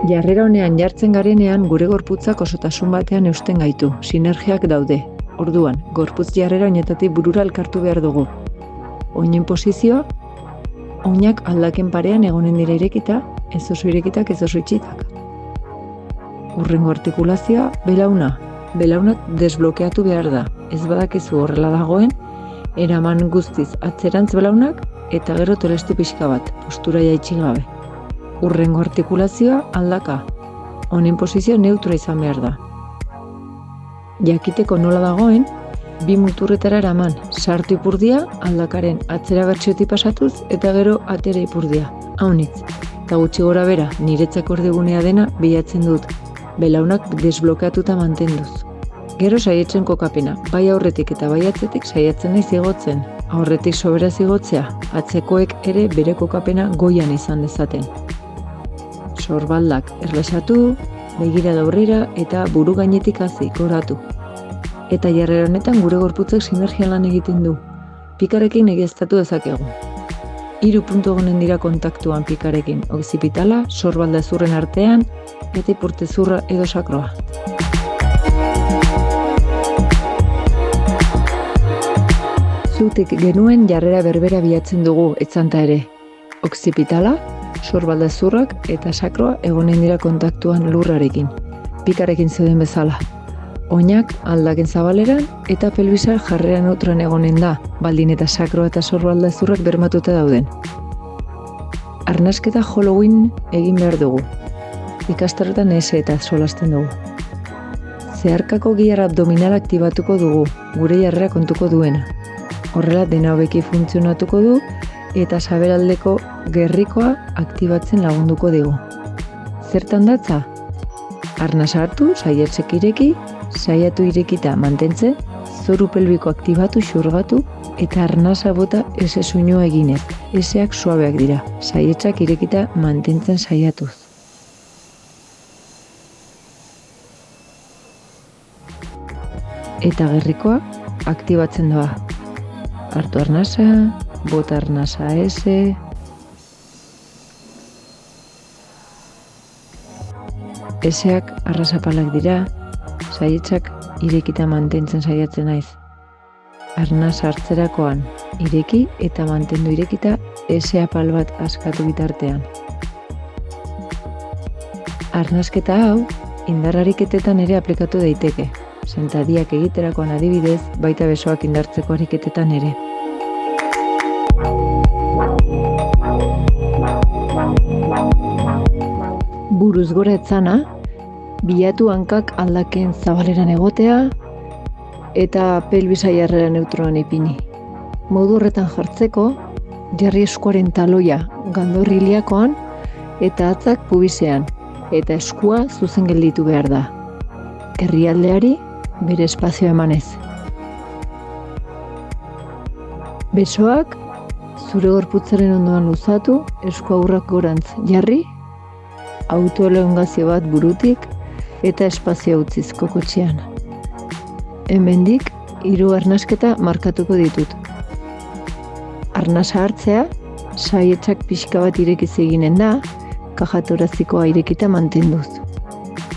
Jarrera honean jartzen garenean gure gorputzak osotasun batean eusten gaitu, sinergiak daude. Orduan, gorputz jarrera oinetatik burura elkartu behar dugu. Oinen posizioa, oinak aldaken parean egonen dira irekita, ez oso irekitak, ez oso itxitak. Hurrengo artikulazioa, belauna. Belaunak desblokeatu behar da. Ez badakizu horrela dagoen, eraman guztiz atzerantz belaunak eta gero tolestu pixka bat, postura jaitsi gabe. Hurrengo artikulazioa, aldaka. Honen posizio neutra izan behar da. Jakiteko nola dagoen, bi muturretara eraman, sartu ipurdia, aldakaren atzera bertxotik pasatuz eta gero atera ipurdia. Haunitz, eta gutxi gora bera, niretzako erdigunea dena bilatzen dut, belaunak desblokeatuta mantenduz. Gero saietzen kokapena, bai aurretik eta bai atzetik saiatzen naiz igotzen. Aurretik soberaz igotzea, atzekoek ere bere kokapena goian izan dezaten. Sorbaldak erlaxatu, begira aurrera eta buru gainetik hasi goratu. Eta jarrera honetan gure gorputzak sinergia lan egiten du. Pikarekin egiaztatu dezakegu. 3 puntu egonen dira kontaktuan pikarekin, occipitala, sorbalda zurren artean eta ipurtezurra edo sakroa. Zutik genuen jarrera berbera bilatzen dugu etzanta ere. Occipitala, sorbaldezurrak eta sakroa egonen dira kontaktuan lurrarekin, pikarekin zeuden bezala. Oinak aldaken zabaleran eta pelbisa jarrera neutran egonen da, baldin eta sakroa eta sorbaldezurrak bermatuta dauden. Arnasketa Halloween egin behar dugu. Ikastarotan ese eta solasten dugu. Zeharkako gihar abdominal aktibatuko dugu, gure jarrera kontuko duena. Horrela dena hobeki funtzionatuko du eta saberaldeko gerrikoa aktibatzen lagunduko digu. Zertan datza? Arnasa hartu, saietzek ireki, saiatu irekita mantentzen, zoru pelbiko aktibatu, xurgatu eta arnasa bota ese soinua eginez. Eseak suabeak dira, saietzak irekita mantentzen saiatuz. Eta gerrikoa aktibatzen doa. Hartu arnasa, bota arnasa ese. Eseak arrasapalak dira, saietzak irekita mantentzen saiatzen naiz. Arnasa hartzerakoan ireki eta mantendu irekita ese apal bat askatu bitartean. Arnasketa hau indarrariketetan ere aplikatu daiteke. Sentadiak egiterakoan adibidez, baita besoak indartzeko ariketetan ere. Buruz gora etzana, bilatu hankak aldaken zabaleran egotea eta pelbisa jarrera neutroan ipini. Modu horretan jartzeko, jarri eskuaren taloia gandorri iliakoan eta atzak pubisean, eta eskua zuzen gelditu behar da. Herrialdeari bere espazio emanez. Besoak zure gorputzaren ondoan luzatu, eskuaurrak gorantz jarri, autoelongazio bat burutik eta espazio utziz kokotxean. Hemendik 3 arnasketa markatuko ditut. Arnasa hartzea, saietzak pixka bat irekiz eginen da, kajatorazikoa irekita mantenduz.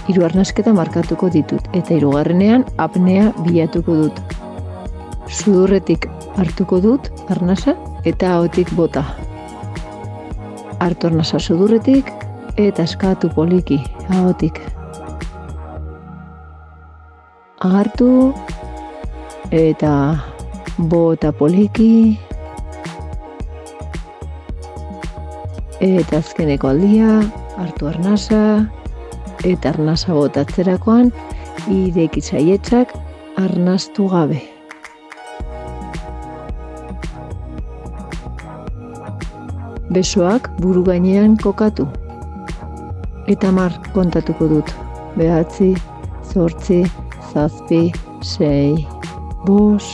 3 arnasketa markatuko ditut eta 3. apnea bilatuko dut. Sudurretik hartuko dut arnasa eta ahotik bota. Hartu arnasa sudurretik eta eskatu poliki ahotik. Hartu eta bota poliki. Eta azkeneko aldia, hartu arnasa. Eta arnasa botatzerakoan, ireki saietzak arnastu gabe. Besoak buru gainean kokatu. Eta 10 kontatuko dut. 9, 8, 7, 6, 5, 4,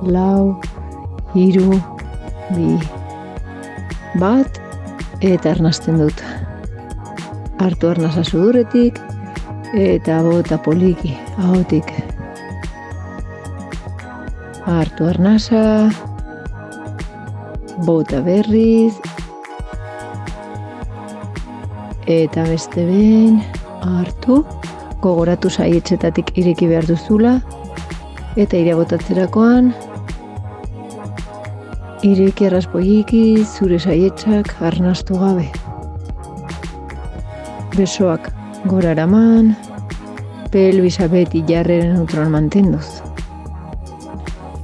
3, 2, 1, eta arnasten dut. Hartu arnasa sudurretik eta bota poliki ahotik. Hartu arnasa, bota berriz, Eta beste behin hartu, gogoratu saietxetatik ireki behar duzula, eta airea botatzerakoan ireki arraspoiki zure saietxak arnastu gabe. Besoak gora eraman, pelbisa beti jarreren neutral mantenduz.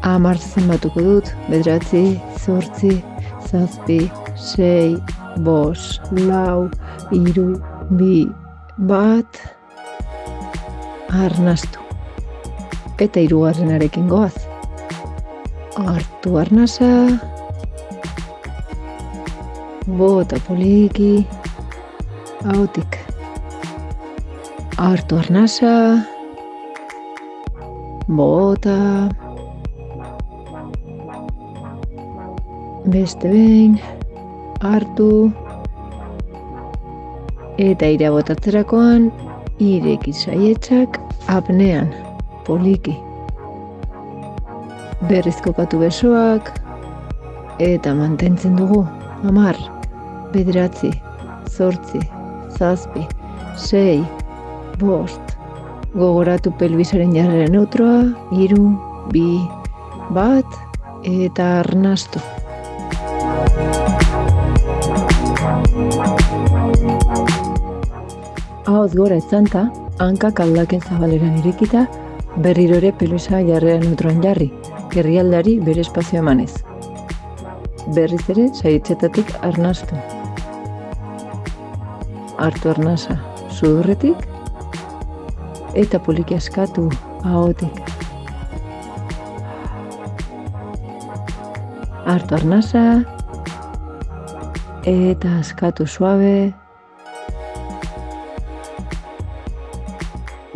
10 zenbatuko dut, 9, 8, 7, 6, 5, 4, 3, 2, 1, arnastu. Eta 3. goaz. Hartu arnasa, bota poliki, ahotik. Hartu arnasa, bota, beste behin, hartu, eta airea botatzerakoan, ireki saietxak apnean, poliki. Berriz kokatu besoak, eta mantentzen dugu, 10, 9, 8, 7, 6, 5, gogoratu pelbisaren jarrera neutroa, 3, 2, 1, eta arnastu. Ahoz gora etzanta, hankak aldaken zabaleran irekita, berriro ere pelbisa jarrera neutroan jarri, gerrialdari bere espazio emanez. Berriz ere saietxetatik arnastu. Hartu arnasa sudurretik, eta poliki askatu ahotik. Hartu arnasa, eta askatu suabe.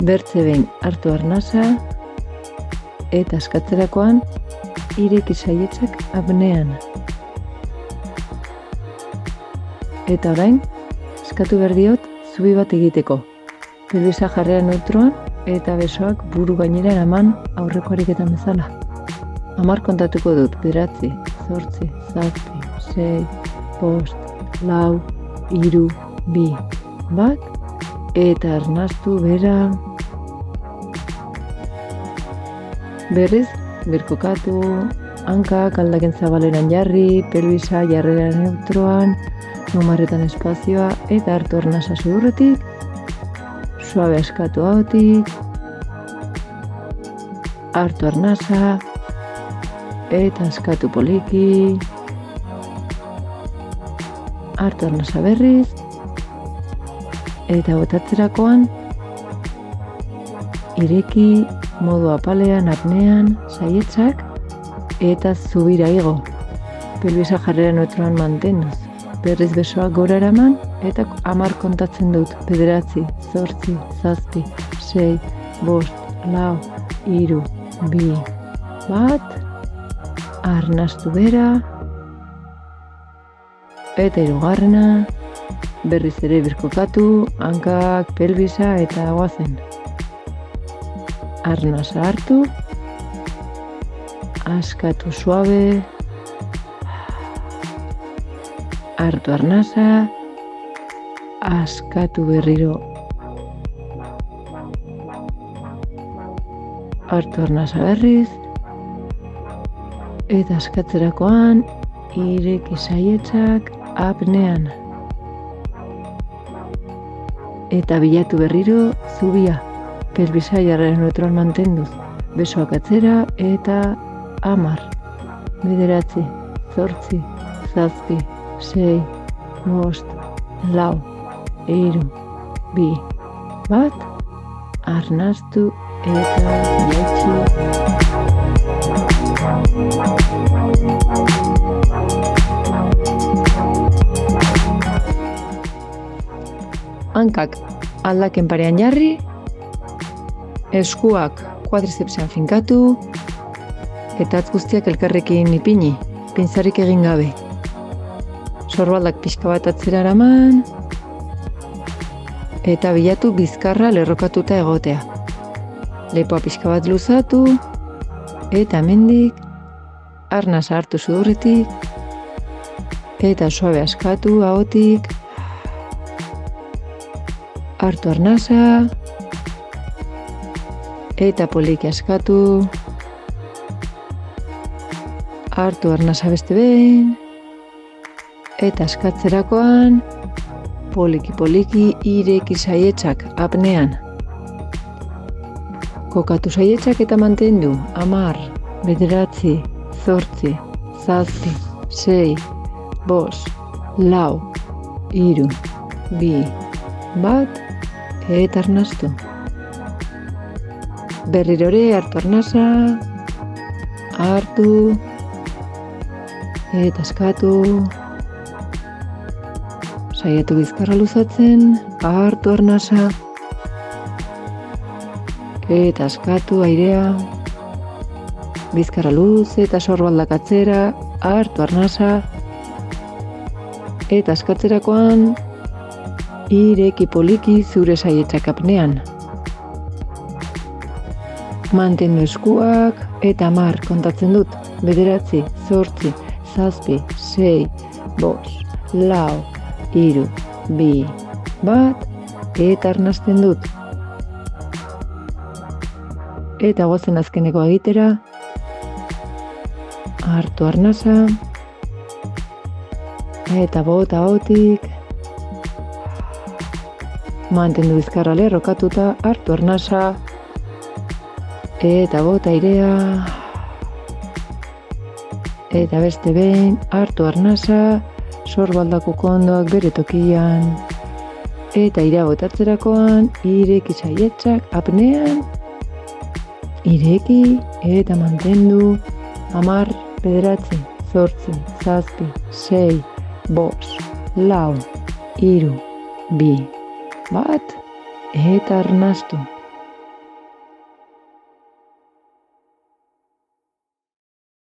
Bertze behin hartu arnasa, eta askatzerakoan ireki saietxak apnean. Eta orain, eskatu behar diot zubi bat egiteko. Pelbisa jarrera neutroan eta besoak buru gainera eraman aurreko ariketan bezala. 10 kontatuko dut, 9, 8, 7, 6, 5, 4, 3, 2, 1, eta arnastu bera. Berriz, birkokatu, hankak aldaken zabaleran jarri, pelbisa jarrera neutroan, numarretan espazioa, eta hartu arnasa sudurretik, suabe askatu ahotik, hartu arnasa, eta askatu poliki, hartu arnasa berriz, eta botatzerakoan, ireki, modu apalean, apnean, saietxak, eta zubira igo. Pelbisa jarrera neutroan mantenduz. Berriz besoak gora eraman, eta 10 kontatzen dut. 9, 8, 7, 6, 5, 4, 3, 2, 1, arnastu bera, eta 3. Berriz ere birkokatu, hankak, pelbisa eta goazen. Arnasa hartu, askatu suabe, hartu arnasa, askatu berriro, hartu arnasa berriz, eta askatzerakoan ireki saietxak apnean. Eta bilatu berriro zubia. Pelbisa jarrera neutroan mantenduz, besoak atzera eta 10, 9, 8, 7, 6, 5, 4, 3, 2, 1, arnastu eta jaitsi. Hankak aldaken parean jarri, eskuak kuadrizepsean finkatu, eta hatz guztiak elkarrekin ipini, pintzarik egin gabe. Sorbaldak pixka bat atzera eraman, eta bilatu bizkarra lerrokatuta egotea. Lepoa pixka bat luzatu, eta hemendik arnasa hartu sudurretik, eta suabe askatu ahotik, hartu arnasa, eta poliki askatu, hartu arnasa beste behin, eta askatzerakoan, poliki ireki saietzak apnean. Kokatu saietzak eta mantendu, 10, 9, 8, 7, 6, 5, 4, 3, 2, 1, eta arnastu. Berrirore hartu arnasa, hartu, eta askatu, saiatu bizkarra luzatzen, hartu arnasa, eta askatu airea, bizkarra luze eta sorbaldak atzera, hartu arnasa, eta askatzerakoan, ireki poliki zure saietzak apnean. Mantendu eskuak eta 10 kontatzen dut. 9, 8, 7, 6, 5, 4, 3, 2, 1, eta arnasten dut. Eta goazen azkeneko egitera, hartu arnasa, eta bota hotik, mantendu bizkarra lerrokatuta, hartu arnasa, eta bota airea, eta beste behin, hartu arnasa, sorbaldako kondoak bere tokian, eta airea botatzerakoan, ireki saietzak apnean, ireki eta mantendu, 10, 9, 8, 7, 6, 5, 4, 3, 2, 1, eta arnastu.